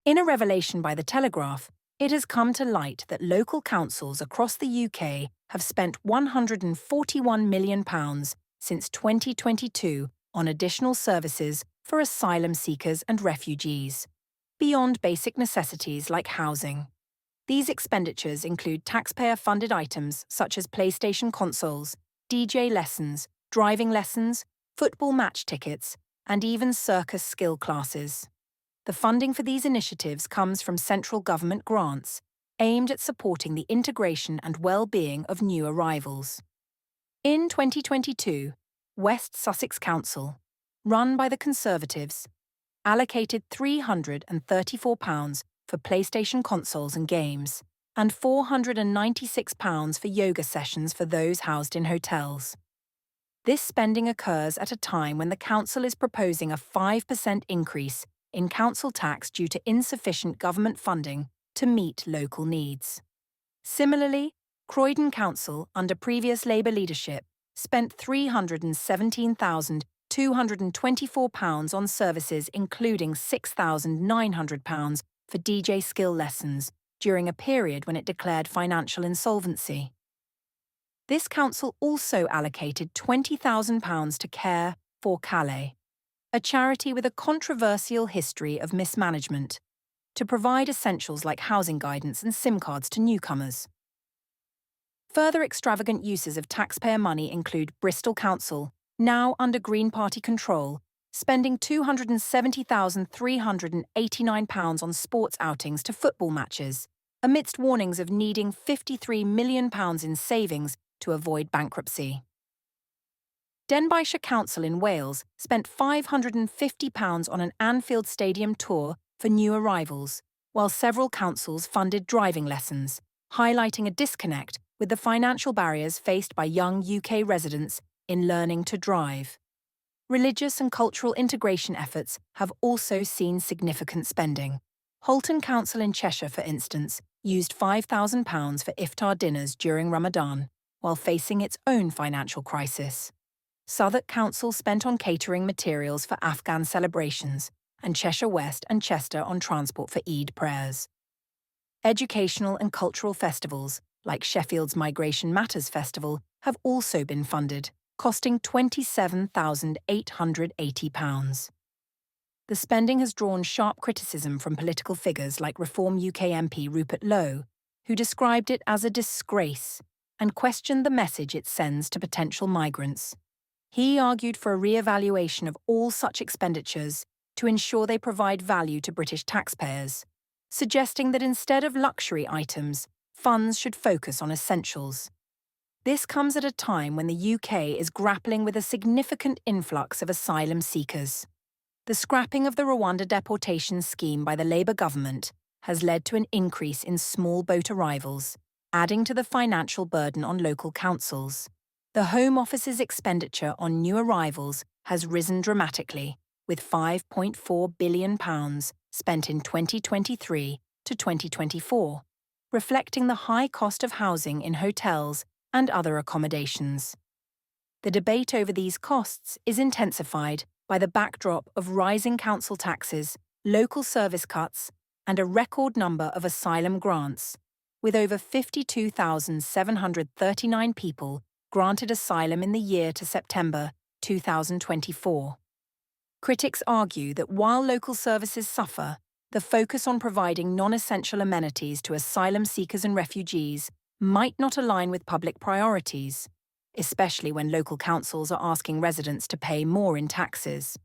In a revelation by The Telegraph, it has come to light that local councils across the UK have spent £141 million since 2022 on additional services for asylum seekers and refugees, beyond basic necessities like housing. These expenditures include taxpayer-funded items such as PlayStation consoles, DJ lessons, driving lessons, football match tickets, and even circus skill classes. The funding for these initiatives comes from central government grants, aimed at supporting the integration and well-being of new arrivals. In 2022, West Sussex Council, run by the Conservatives, allocated £334 for PlayStation consoles and games, and £496 for yoga sessions for those housed in hotels. This spending occurs at a time when the council is proposing a 5% increase in council tax due to insufficient government funding to meet local needs. Similarly, Croydon Council, under previous Labour leadership, spent £317,224 on services including £6,900 for DJ skill lessons during a period when it declared financial insolvency. This council also allocated £20,000 to Care for Calais, a charity with a controversial history of mismanagement, to provide essentials like housing guidance and SIM cards to newcomers. Further extravagant uses of taxpayer money include Bristol Council, now under Green Party control, spending £270,389 on sports outings to football matches, amidst warnings of needing £53 million in savings to avoid bankruptcy. Denbighshire Council in Wales spent £550 on an Anfield Stadium tour for new arrivals, while several councils funded driving lessons, highlighting a disconnect with the financial barriers faced by young UK residents in learning to drive. Religious and cultural integration efforts have also seen significant spending. Holton Council in Cheshire, for instance, used £5,000 for iftar dinners during Ramadan, while facing its own financial crisis. Southwark Council spent on catering materials for Afghan celebrations, and Cheshire West and Chester on transport for Eid prayers. Educational and cultural festivals, like Sheffield's Migration Matters Festival, have also been funded, costing £27,880. The spending has drawn sharp criticism from political figures like Reform UK MP Rupert Lowe, who described it as a disgrace and questioned the message it sends to potential migrants. He argued for a re-evaluation of all such expenditures to ensure they provide value to British taxpayers, suggesting that instead of luxury items, funds should focus on essentials. This comes at a time when the UK is grappling with a significant influx of asylum seekers. The scrapping of the Rwanda deportation scheme by the Labour government has led to an increase in small boat arrivals, adding to the financial burden on local councils. The Home Office's expenditure on new arrivals has risen dramatically, with £5.4 billion spent in 2023 to 2024, reflecting the high cost of housing in hotels and other accommodations. The debate over these costs is intensified by the backdrop of rising council taxes, local service cuts, and a record number of asylum grants, with over 52,739 people granted asylum in the year to September 2024. Critics argue that while local services suffer, the focus on providing non-essential amenities to asylum seekers and refugees might not align with public priorities, especially when local councils are asking residents to pay more in taxes.